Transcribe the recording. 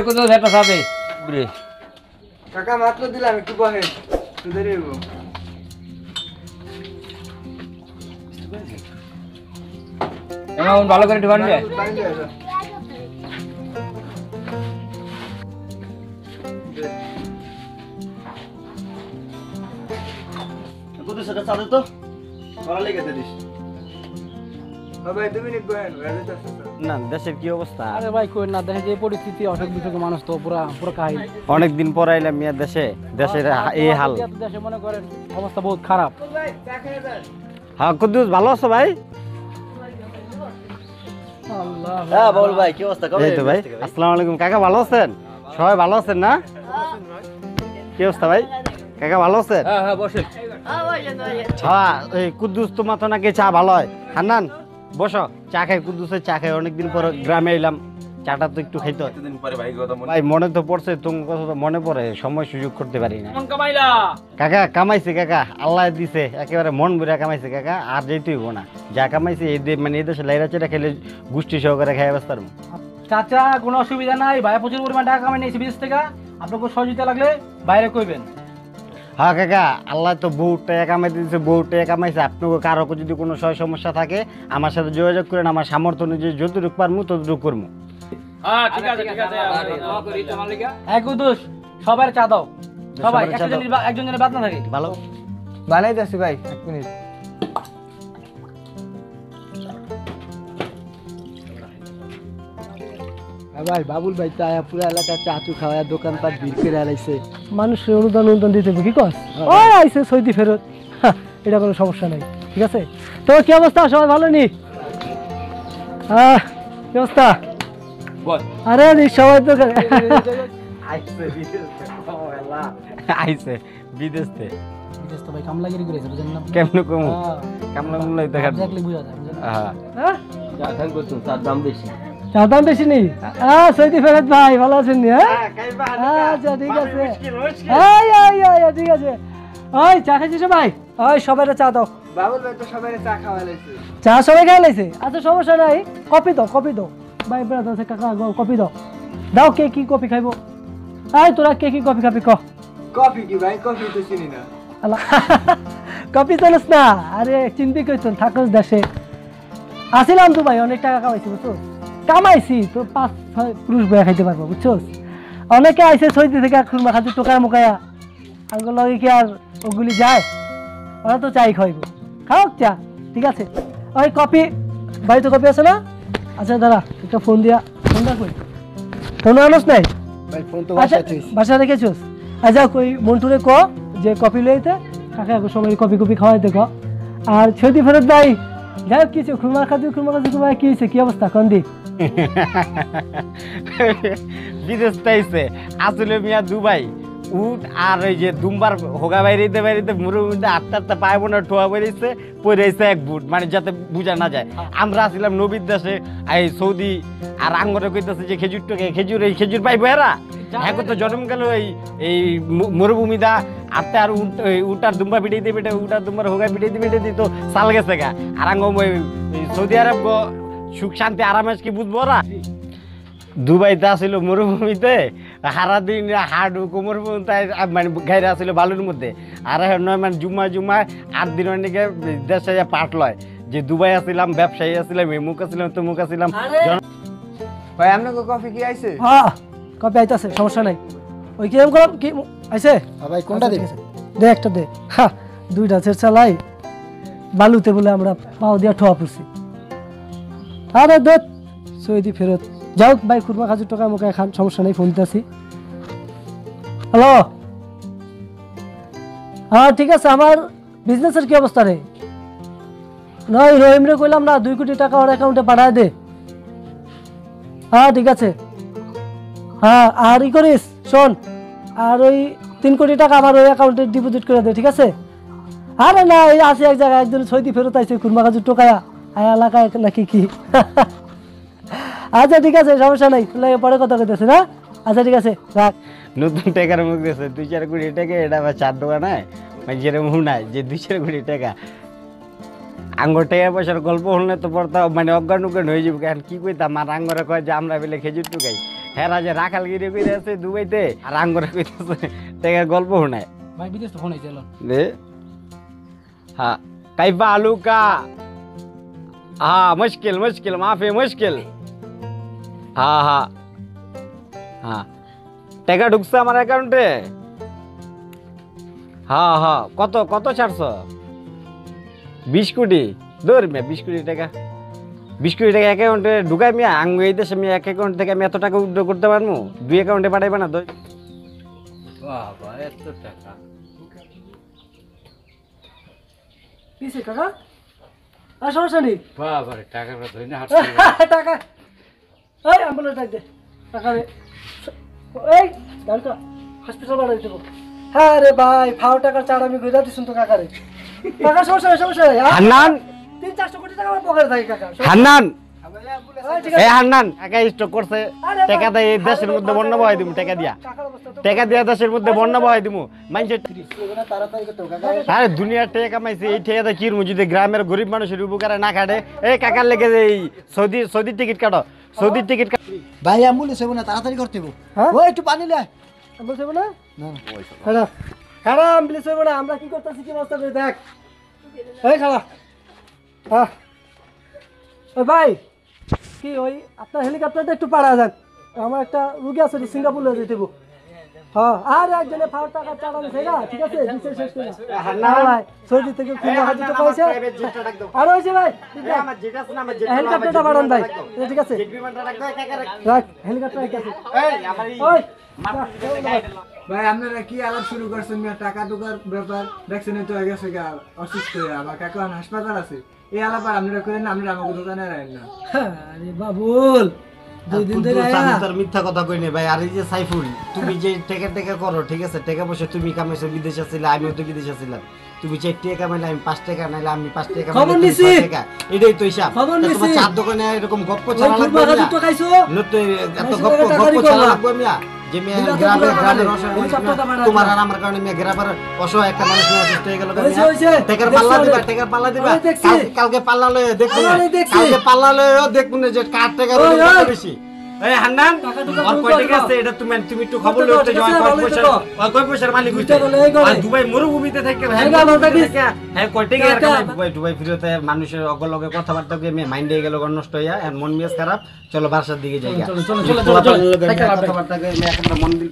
কত একটা সাবে বুড়ি কাকা মাত্র দিলাম একটু বহে তুই দেব এমন ভালো করে ঢুকান দে কত সেটা চালে তো ভালো লেগে দিস ভাই তুমি নিক বহেন রাজা না দেশের কি অবস্থা আরে ভাই কই না দেখে যে পরিস্থিতি অসুখ বিসুখ মানুষ তো পুরা পুরো কাহিনী অনেক দিন পর আইলাম মিয়া দেশের এই হাল দেশে মনে করেন অবস্থা বহুত খারাপ ভাই চা খেয়ে যান হ্যাঁ কুদ্দুস ভালো আছো ভাই আল্লাহ হ্যাঁ বল ভাই কি অবস্থা এই তো ভাই আসসালামু আলাইকুম কাকা ভালো আছেন সবাই ভালো আছেন না কি অবস্থা ভাই কাকা ভালো আছেন হ্যাঁ হ্যাঁ বসেন হ্যাঁ এই কুদ্দুস তোমার তো নাকি চা ভালো হয় হান্নান বসো চা খাই কুদ্দুসের চা খাই অনেকদিন পর গ্রামে এলাম চাটা তো একটু খাইতে হয় ভাই মনে তো পড়ছে তোমার কথা তো মনে পড়ে সময় সুযোগ করতে পারি না কাকা কামাইছে কাকা আল্লাহ দিছে একেবারে মন ভরে কামাইছে কাকা আর যেতেই হবো না যা কামাইছে মানে এই দেশে লাইরা চেরা খেলে গোষ্ঠী সহকারে খাই অবস্থার চাচা কোনো অসুবিধা নাই ভাই প্রচুর পরিমাণ টাকা কামাই নিয়েছি বিদেশ থেকে আপনাকে সহযোগিতা লাগলে বাইরে কইবেন হ্যাঁ কাকা আল্লাহ তো বহুত টাকা কামাইতে দিচ্ছে বহুত টাকা কামাইছে আপনাকে কারো যদি কোনো সমস্যা থাকে আমার সাথে যোগাযোগ করেন আমার সামর্থ্য অনুযায়ী যতটুকু পারবো ততটুকু করবো হ্যাঁ ঠিক আছে দোয়া করি তোমার লাগা এক উদুস সবার চা দাও সবাই একজনের বাদ না থাকে ভালো বানাইতেছি ভাই এক মিনিট ভাই বাবুল ভাই তো আয়া পুরো এলাকা চাচু খাওয়া দোকানপাট ভিড় করে আলাইছে মানুষের অনুদান দিতে কি কস ও আইছে সৌদি ফেরত এটা কোনো সমস্যা নাই ঠিক আছে তো কি অবস্থা সবাই ভালো নি কি অবস্থা বল আরে সবাই তো আইছে বিদেশ থেকে বিদেশ তো ভাই কামলাগিরি করেছে বুঝেন না কেমনে কমু কামলা মুলাই দেখা দেখলে বুঝা যায় বুঝেন হ্যাঁ যা খান করছো তার দাম বেশি চার দাম বেশি নেই সৌদি ফেরত ভাই ভালো আছেন নি আচ্ছা ঠিক আছে ঠিক আছে ওই চা খাইছিস ভাই ওই সবাই চা দাও বাবুল ভাই তো সবাই চা খাওয়া লাইছে চা সবাই খাই লাইছে আচ্ছা সমস্যা নাই কপি দাও ভাই ব্রাদার কাকা কপি দাও কে কি কপি খাইবো তোরা কে কি কপি খাবি কফি কি ভাই কফি তো চিনি না কপি জানিস না আরে চিন্তি কইছন থাকস দেশে আসিলাম তো ভাই অনেক টাকা কামাইছি বুঝছো কামাইছি তো 5-6 পুরুষ বয়া খাইতে পারবো বুঝছোস অনেকে আইসে সৌদি থেকে খুরমা খাতে টোকায় মোকায়া আঙ্গুল লগে কি আর ওগুলি যায় ওরা তো চাই খাইবো খাও চা ঠিক আছে ওই কপি বাড়িতে কপি আছে না আচ্ছা দাদা একটা ফোনটা কই ফোন আনস নাই ভাই ফোন তো বাসা রেখেছোস আচ্ছা কই মন্টুরে ক যে কপি লইতে কাকা সবাই কপি খাওয়াইতে ক আর সৌদি ফেরত ভাই যাই কিছু খুরমা খাতে কি হয়েছে কি অবস্থা কন্দি বিদেশ তাইছে আসলে মিয়া দুবাই উট আর ওই যে দুমবার হোগা বাইরে মুরুর মধ্যে আটটা পাইব না ঠোয়া বেরিয়েছে পরেছে এক বুট মানে যাতে বোঝা না যায় আমরা আসলাম নবীর দেশে এই সৌদি আর আঙ্গরে কইতেছে যে খেজুর পাইবো এরা এখন তো জন্ম গেল এই মরুভূমিদা আটটা আর উটার দুম্বা পিটিয়ে দিবে উটার দুম্বার হোগা পিটিয়ে দিবে তো সাল গেছে গা আর আঙ্গ সৌদি আরব সুখ শান্তি আরামেশ কি বুঝবো ওরা দুবাইতে আসিল মরুভূমিতে সারাদিন হাড় কোমর মানে গাইরে আসিল বালুর মধ্যে আর নয় মানে জুমা 8 দিন অনেকে দেশে পাট লয় যে দুবাই আসিলাম ব্যবসায়ী আসিলাম এমুক আসিলাম তমুক আসিলাম ভাই আপনাকে কফি কি আইছে হ্যাঁ কপি আইতাছে সমস্যা নাই ওই কিরম করলাম কি আইছে ভাই কোনটা দিবি দে একটা দে দুইটা ছেড় চালাই বালুতে বলে আমরা পাও দিয়া ঠোয়া পড়ছি আরে দত সৌদি ফেরত যাও ভাই খুরমা খাজুর টাকা মুখে খান সমস্যা নেই ফোন দিতেছি হ্যালো হ্যাঁ ঠিক আছে আমার বিজনেসের কি অবস্থা রে নয় রহিম রে কইলাম না 2 কোটি টাকা ওর অ্যাকাউন্টে পাঠায় দে হ্যাঁ ঠিক আছে হ্যাঁ আর ই করিস শোন আর ওই 3 কোটি টাকা আমার ওই অ্যাকাউন্টে ডিপোজিট করে দে ঠিক আছে আরে না এই আছে এক জায়গায় একজন সৌদি ফেরত আইছে খুরমা খাজুর টাকা এলাকায় নাকি কি আচ্ছা ঠিক আছে সমস্যা নাই পরে কথা কইতেছে না আচ্ছা ঠিক আছে রাখ নতুন টাকার মুখ দিয়েছে 2-4 কোটি টাকা এটা আবার 4 দোকান নাই মানে যেরকম নাই যে 2-4 কোটি টাকা আঙ্গুর টাকা পয়সার গল্প হলে তো পড়তা মানে অজ্ঞান হয়ে যাবে কারণ কি কইতাম আর আঙ্গরে কয় যে আমরা বেলে খেজুর টুকাই হ্যাঁ যে রাখালগিরি কইরে আছে দুবাইতে আর আঙ্গরে কইতেছে টাকার গল্প শোনায় ভাই বিদেশ তো ফোন আইছে दे हाँ कैफा आलू का हाँ मुश्किल मुश्किल माफी मुश्किल हाँ हाँ हाँ টাকা ঢুকছে আমার অ্যাকাউন্টে হ্যাঁ হ্যাঁ কত কত 420 কোটি দূর মিয়া 20 কোটি টাকা 20 কোটি টাকা অ্যাকাউন্টে ঢুকাই মিয়া আঙ্গ এই দেশে মিয়া এক অ্যাকাউন্ট থেকে আমি এত টাকা উইথড্র করতে পারবো দুই অ্যাকাউন্টে পাঠাইবে না বাবা এত টাকা কিসে কাকা আর সমস্যা নেই বাবা রে টাকাটা ধরে না টাকা এই অ্যাম্বুলেন্স ডাক দে টাকা দে এই গাড়িটা হসপিটাল বাড়াই দেবো হ্যাঁ রে ভাই ফাও টাকার চার আমি ঘুরে দিছুন তো কাকারে টাকা সমস্যা নেই হান্নান 300-400 কোটি টাকা আমার পকেটে থাকে কাকা হান্নান এই, ঠিক এ আছে। হান্নান টাকা স্টক করছে টাকা দিয়ে এই দেশের মধ্যে বন্যা বহাই দিমু টাকা দিয়া টাকার অবস্থা তো টাকা দিয়া দেশের মধ্যে বন্যা বহাই দিমু মানুষের তাড়াতাড়ি করতে কাকা আরে দুনিয়ার টাকা কামাইছে এই টাকাটা কি রুমু যদি গ্রামের গরিব মানুষের উপকারে না কাটে এই কাকার লেগে যে এই সৌদি টিকিট কাটো সৌদির টিকিট ভাই অ্যাম্বুলেন্স হবে না তাড়াতাড়ি করতে হবে হ্যাঁ? ও একটু পানি লে বলছে না খারাপ খারাপ অ্যাম্বুলেন্স হবে না আমরা কি করতেছি কি অবস্থা করে দেখ এই খারাপ হ্যাঁ ওই ভাই কি ওই আপনার হেলিকপ্টারটা একটু পাড়া যান আমার একটা রুগী আছে সিঙ্গাপুর লয়ে যেতে হ্যাঁ আর একজনে ফাও টাকা চালানো সেগা ঠিক আছে দিছে শেষ করে না ভাই সৌদি থেকে খুলনা হাজির তো পয়সা আর হইছে ভাই হেলিকপ্টারটা বাড়ান ভাই ঠিক আছে রাখ হেলিকপ্টার ঠিক আছে ওই ভাই আপনারা কি আলাপ শুরু করছেন মিয়া টাকা টুকার ব্যাপার ভ্যাকসিনে তো আগে থেকে অসুস্থ হয়ে আমার কাকা হাসপাতাল আছে এই আলাপ আর আপনারা করেন না আপনারা আমাকে দোকানে রাখেন না আরে বাবুল দুই দিন ধরে আয়া তোর মিথ্যা কথা কই নে ভাই আর এই যে সাইফুল তুমি যে টাকা করো ঠিক আছে টাকা পয়সা তুমি কামাইছো বিদেশে ছিলে আমিও তো বিদেশে ছিলাম তুমি 4 টাকা কামাইলে আমি 5 টাকা নাইলে আমি 5 টাকা খবর নিছি। এটাই তো হিসাব খবর তা নিছি। তোমার চার দোকানে এরকম গপ্প ওই ছাড়া ফুটবল লাগবে তো খাইছো নতুন এত মানুষের গপ্প টাকা গপ্প টাকারি ছাড়া করলা। লাগবে মিয়া যে মিয়া দিলা তো গ্রামে পুরা গ্রামে টাকা রসের নেই। হেলিকপ্টারটা বাড়াই তোমার দাও। আর আমার কারণে মিয়া গ্রামের অসহায় একটা মানুষ নিয়ে অসুস্থ হয়ে গেল হইছে, হইছে। টাকার দেখছো পাল্লা দিবা অনেক। টাকার পাল্লা দিবা অনেক দেখছি। কালকে পাল্লা লয়ে দেখুন অনেক দেখছি। কালকে পাল্লা লয়ে দেখুন যে কার টাকা ওই, ওই। বেশি এই হান্নান টাকা টুকা আর বন্ধ কয় টাকা করো। আছে এটা তুমি একটু খবর বুঝতে লইতে পারো, যাও ঠিক আছে, কয় ভালোই পয়সা তো। কয় পয়সার মালিক হইছে বুঝতে পারলে এই করে। আর দুবাই মরুভূমিতে থেকে ভাই এই গাল ওটা দিস। হ্যাঁ কয় টাকা আর টাকা। কামাই দুবাই দুবাই ফিরতে মানুষের অগলগে কথাবার্তা কই আমি মাইন্ড হয়ে গেল নষ্ট হইয়া আর মন মেজাজ খারাপ চলো বাসার দিকে যাই চলো, চলো, চলো, চলো, চলো। কথাবার্তা কই আমি একটা মন দিল